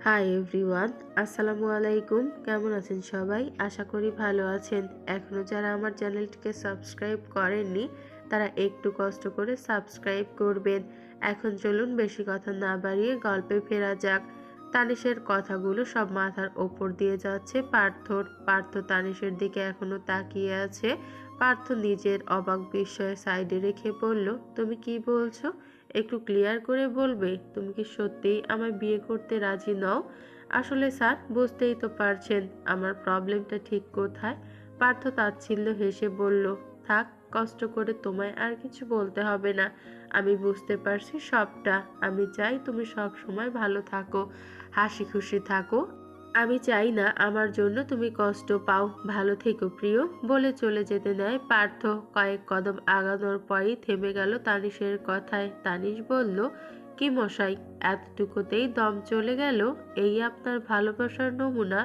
Hi everyone, আসসালামু আলাইকুম। কেমন আছেন সবাই? আশা করি ভালো আছেন। এখনও যারা আমার চ্যানেলটিকে সাবস্ক্রাইব করেননি তারা একটু কষ্ট করে সাবস্ক্রাইব করবেন। এখন চলুন বেশি কথা না বাড়িয়ে গল্পে ফেরা যাক। তানিশের কথাগুলো সব মাথার ওপর দিয়ে যাচ্ছে পার্থ তানিশের দিকে এখনো তাকিয়ে আছে। পার্থ নিজের অবাক বিস্ময়ে সাইডে রেখে বলল, তুমি কি বলছো? একটু ক্লিয়ার করে বলবে, তুমি কি সত্যিই আমায় বিয়ে করতে রাজি নও? আসলে স্যার, বুঝতেই তো পারছেন আমার প্রবলেমটা ঠিক কোথায়। পার্থ তাচ্ছিল্য হেসে বলল, থাক, কষ্ট করে তোমায় আর কিছু বলতে হবে না। আমি বুঝতে পারছি সবটা। আমি চাই তুমি সব সময় ভালো থাকো, হাসি খুশি থাকো। আমি চাই না আমার জন্য তুমি কষ্ট পাও। ভালো থেকো প্রিয়। বলে চলে যেতে নেয় পার্থ। কয়েক কদম আগানোর পরই থেমে গেল তানিশের কথায়। তানিশ বলল, কি মশাই, এতটুকুতেই দম চলে গেল? এই আপনার ভালোবাসার নমুনা?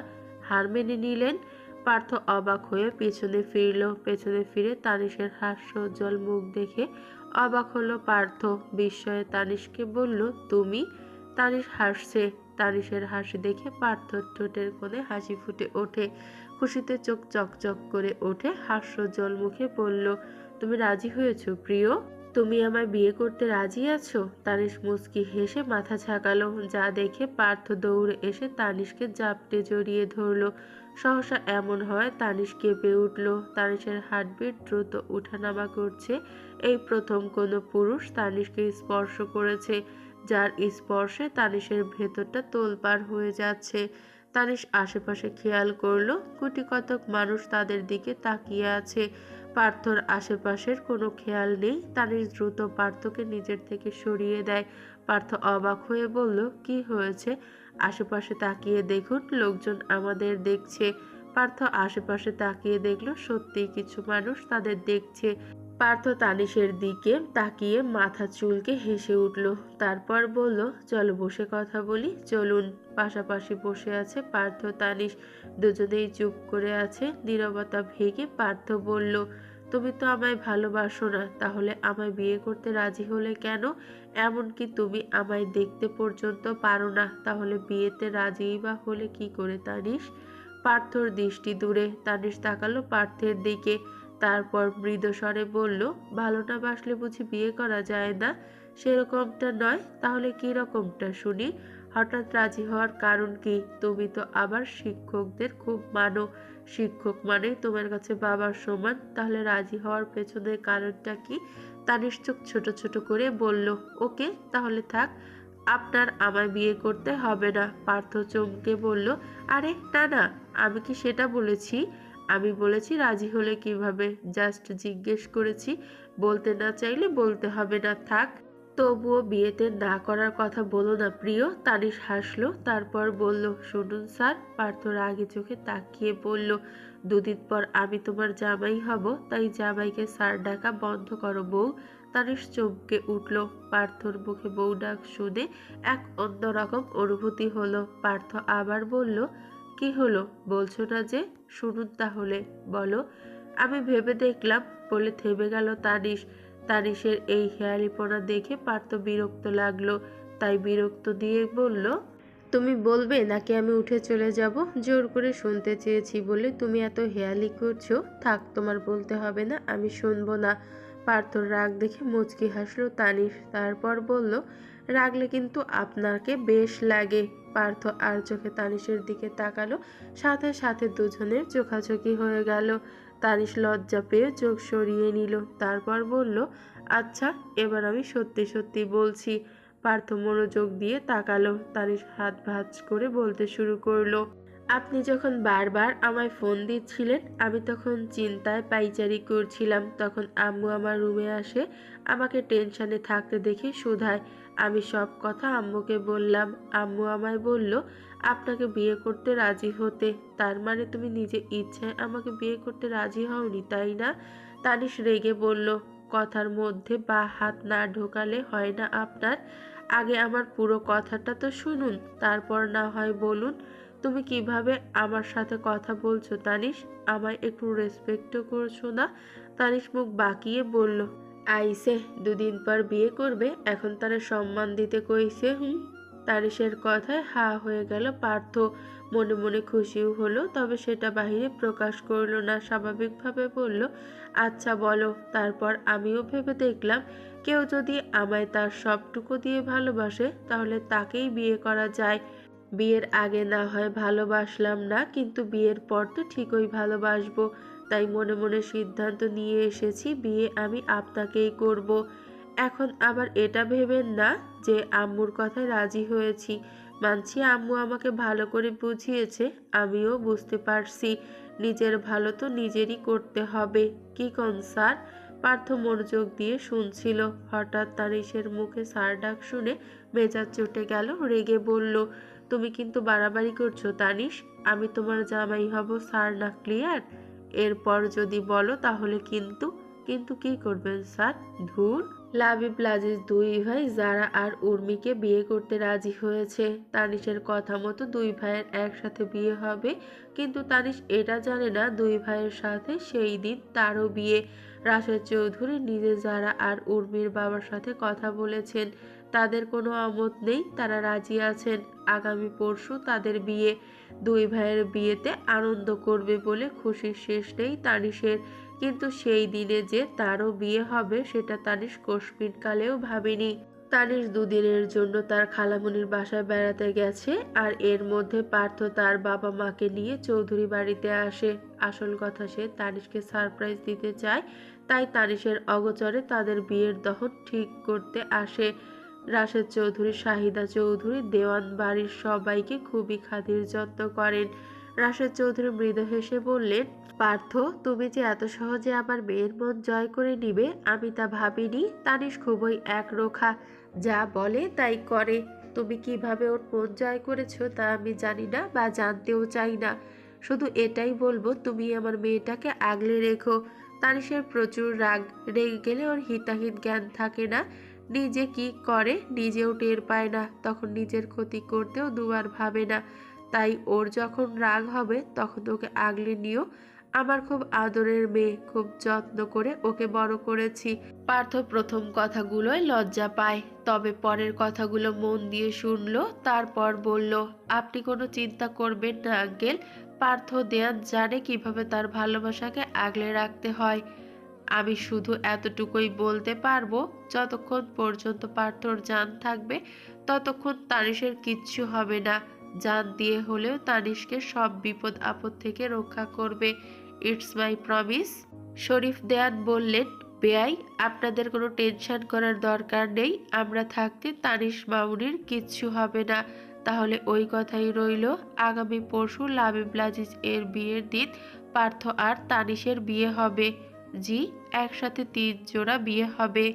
হার মেনে নিলেন? পার্থ অবাক হয়ে পেছনে ফিরে তানিশের হাস্যোজ্জ্বল মুখ দেখে অবাক হলো পার্থ। বিস্ময়ে তানিশকে বলল, তুমি? তানিশ হাসছে। তানিশের হাসি দেখে পার্থর ঠোঁটের কোণে হাসি ফুটে ওঠে। খুশিতে চোখ চকচক করে ওঠে। হাস্যোজ্জ্বল মুখে বলল, তুমি রাজি হয়েছো প্রিয়? তুমি আমায় বিয়ে করতে রাজি আছো? তানিশ মুচকি হেসে মাথা ঝাঁকালো, যা দেখে পার্থ দৌড়ে এসে তানিশকে জাপটে জড়িয়ে ধরলো। সহসা এমন হয় তানিশ কেঁপে উঠল। তানিশের হার্টবিট দ্রুত উঠানামা করছে। এই প্রথম কোনো পুরুষ তানিশকে স্পর্শ করেছে, যার স্পর্শে তানিশের ভেতরটা তোলপাড় হয়ে যাচ্ছে। তানিশ আশেপাশে খেয়াল করলো, গুটি কতক মানুষ তাদের দিকে তাকিয়ে আছে। পার্থর আশেপাশের কোনো খেয়াল নেই। তানিশ দ্রুত পার্থকে নিজের থেকে সরিয়ে দেয়। পার্থ অবাক হয়ে বলল, কি হয়েছে? আশেপাশে তাকিয়ে দেখুন, লোকজন আমাদের দেখছে। পার্থ আশেপাশে তাকিয়ে দেখল সত্যিই কিছু মানুষ তাদের দেখছে। পার্থ তানিশের দিকে তাকিয়ে মাথা চুলকে হেসে উঠল। তারপর বলল, চলো বসে কথা বলি। চলুন। পাশাপাশি বসে আছে পার্থ তানিশ। দুজনেই চুপ করে আছে। নীরবতা ভেঙে পার্থ বলল, তুমি তো আমায় ভালোবাসো না, তাহলে আমায় বিয়ে করতে রাজি হলে কেন? এমনকি তুমি আমায় দেখতে পর্যন্ত পারো না, তাহলে বিয়েতে রাজিই বা হলে কি করে তানিশ? পার্থর দৃষ্টি দূরে। তানিশ তাকালো পার্থের দিকে। তারপর মৃদু স্বরে বলল, ভালো না বাসলে বুঝি বিয়ে করা যায় না? সেরকমটা নয়, তাহলে কি রকমটা শুনি? হঠাৎ রাজি হওয়ার কারণ কি? তুমি তো আবার শিক্ষকদের খুব মানো। শিক্ষক মানে তোমার কাছে বাবার সমান, তাহলে রাজি হওয়ার পেছনের কারণটা কি? তানিশ চোখ ছোট ছোট করে বলল, ওকে, তাহলে থাক, আপনার আমায় বিয়ে করতে হবে না। পার্থ চমকে বলল, আরে না না, আমি কি সেটা বলেছি? আমি বলেছি রাজি হলে কিভাবে, জাস্ট জিজ্ঞেস করেছি। বলতে না চাইলে বলতে হবে না, থাক। তবুও বিয়েতে না করার কথা বলো না প্রিয়। তানিশ হাসলো। তারপর বলল, শুনুন স্যার। পার্থ রাগী চোখে তাকিয়ে বলল, দুদিন পর আমি তোমার জামাই হব, তাই জামাইকে স্যার ডাকা বন্ধ করো বউ। তানিশ চমকে উঠল। পার্থর মুখে বউ ডাক শুনে এক অন্যরকম অনুভূতি হলো। পার্থ আবার বলল, কি হলো বলছো না যে? শুনুন তাহলে, বলো। আমি ভেবে দেখলাম, বলে থেমে গেল তানিশ। তানিশের এই হেয়ালিপনা দেখে পার্থ বিরক্ত লাগলো। তাই বিরক্ত দিয়ে বলল, তুমি বলবে নাকি আমি উঠে চলে যাব? জোর করে শুনতে চেয়েছি বলে তুমি এত হেয়ালি করছো। থাক, তোমার বলতে হবে না, আমি শুনবো না। পার্থর রাগ দেখে মুচকি হাসলো তানিশ। তারপর বলল, রাগলে কিন্তু আপনাকে বেশ লাগে। পার্থ আর চোখে তানিশের দিকে তাকালো। সাথে সাথে দুজনের চোখাচোখি হয়ে গেল। তানিশ লজ্জা পেয়ে চোখ সরিয়ে নিল। তারপর বলল, আচ্ছা, এবার আমি সত্যি সত্যি বলছি। পার্থ মনোযোগ দিয়ে তাকালো। তানিশ হাত ভাঁজ করে বলতে শুরু করলো, আপনি যখন বারবার আমায় ফোন দিচ্ছিলেন, আমি তখন চিন্তায় পাইচারি করছিলাম। তখন আম্মু আমার রুমে আসে, আমাকে টেনশনে থাকতে দেখে শুধায়। আমি সব কথা আম্মুকে বললাম। আম্মু আমায় বলল, আপনাকে বিয়ে করতে রাজি হতে। তার মানে তুমি নিজে ইচ্ছায় আমাকে বিয়ে করতে রাজি হওনি, তাই না? তানিশ রেগে বলল, কথার মধ্যে বা হাত না ঢোকালে হয় না আপনার? আগে আমার পুরো কথাটা তো শুনুন, তারপর না হয় বলুন। তুমি কিভাবে আমার সাথে কথা বলছো তানিশ? আমায় একটু রেসপেক্টও করছো না? তানিশ মুখ বাঁকিয়ে বলল, আইসে দুদিন পর বিয়ে করবে, এখন তারা সম্মান দিতে কইছে। তানিশের কথায় হা হয়ে গেল পার্থ। মনে মনে খুশিও হলো, তবে সেটা বাহিরে প্রকাশ করলো না। স্বাভাবিকভাবে বলল, আচ্ছা বলো। তারপর আমিও ভেবে দেখলাম, কেউ যদি আমায় তার সবটুকু দিয়ে ভালোবাসে তাহলে তাকেই বিয়ে করা যায়। বিয়ের আগে না হয় ভালোবাসলাম না, কিন্তু বিয়ের পর তো ঠিকই ভালোবাসবো। তাই মনে মনে সিদ্ধান্ত নিয়ে এসেছি, বিয়ে আমি আপনাকেই করব। এখন আবার এটা ভেবেন না যে আম্মুর কথায় রাজি হয়েছি। মানছি আম্মু আমাকে ভালো করে বুঝিয়েছে, আমিও বুঝতে পারছি নিজের ভালো তো নিজেরই করতে হবে। কি কোন স্যার? পার্থ মনোযোগ দিয়ে শুনছিল। হঠাৎ তানিশের মুখে স্যার ডাক শুনে মেজাজ চটে গেল। রেগে বলল, তুমি কিন্তু বাড়াবাড়ি করছো তানিশ। আমি তোমার জামাই হব, স্যার না, ক্লিয়ার? এরপর যদি বলো তাহলে কিন্তু। কিন্তু কি করবেন স্যার? ধুর। লাবিব লাজিজ দুই ভাই যারা আর উর্মিকে বিয়ে করতে রাজি হয়েছে। তানিশের কথা মতো দুই ভাইয়ের একসাথে বিয়ে হবে, কিন্তু তানিশ এটা জানে না দুই ভাইয়ের সাথে সেই দিন তারও বিয়ে। রাশেদ চৌধুরী নিজে যারা আর উর্মির বাবার সাথে কথা বলেছেন, তাদের কোনো আমত নেই, তারা রাজি আছেন। আগামী পরশু তাদের বিয়ে। দুই ভাইয়ের বিয়েতে আনন্দ করবে বলে খুশির শেষ নেই তানিশের। কিন্তু সেই দিনে যে তারও বিয়ে হবে সেটা তানিশ কোশমিনকালেও ভাবেনি। তানিশ দুদিনের জন্য তার খালামণির বাসায় বেড়াতে গেছে, আর এর মধ্যে পার্থ তার বাবা মাকে নিয়ে চৌধুরী বাড়িতে আসে। আসল কথা, সে তানিশকে সারপ্রাইজ দিতে চায়, তাই তানিশের অগোচরে তাদের বিয়ের দহন ঠিক করতে আসে। রাশেদ চৌধুরী, শাহিদা চৌধুরী, দেওয়ান বাড়ির সবাইকে খুবই খাতির যত্ন করেন। রাশেদ চৌধুরী মৃদু হেসে বললেন, পার্থ, তুমি যে এত সহজে আমার মেয়ের মন জয় করে নিবে আমি তা ভাবিনি। তানিশ খুবই একরোখা, যা বলে তাই করে। তুমি কিভাবে ওর মন জয় করেছো তা আমি জানি না, বা জানতেও চাই না। শুধু এটাই বলবো, তুমি আমার মেয়েটাকে আগলে রেখো। তানিশের প্রচুর রাগ। রেগে গেলে ওর হিতাহিত জ্ঞান থাকে না। নিজে কি করে নিজেও টের পায় না, তখন নিজের ক্ষতি করতেও দুবার ভাবে না। তাই ওর যখন রাগ হবে তখন ওকে আগলে নিও। আমার খুব আদরের মেয়ে, খুব যত্ন করে ওকে বড় করেছি। পার্থ প্রথম কথাগুলোয় লজ্জা পায়, তবে পরের কথাগুলো মন দিয়ে শুনলো। তারপর বলল, আপনি কোনো চিন্তা করবেন না আঙ্কেল। পার্থ দেয়ান জানে কিভাবে তার ভালোবাসাকে আগলে রাখতে হয়। আমি শুধু এতটুকুই বলতে পারবো, যতক্ষণ পর্যন্ত পার্থর জান থাকবে ততক্ষণ তানিশের কিচ্ছু হবে না। জান দিয়ে হলেও তানিশকে সব বিপদ আপদ থেকে রক্ষা করবে। It's my promise. শরীফ দেয়ান বললেন, বেয়াই, আপনাদের কোনো টেনশন করার দরকার নেই। আমরা থাকতে তানিশ মামুনির কিচ্ছু হবে না। তাহলে ওই কথাই রইল, আগামী পরশু লাবিব লাজিজ এর বিয়ের দিন পার্থ আর তানিশের বিয়ে হবে। জি, একসাথে 3 জোড়া বিয়ে হবে।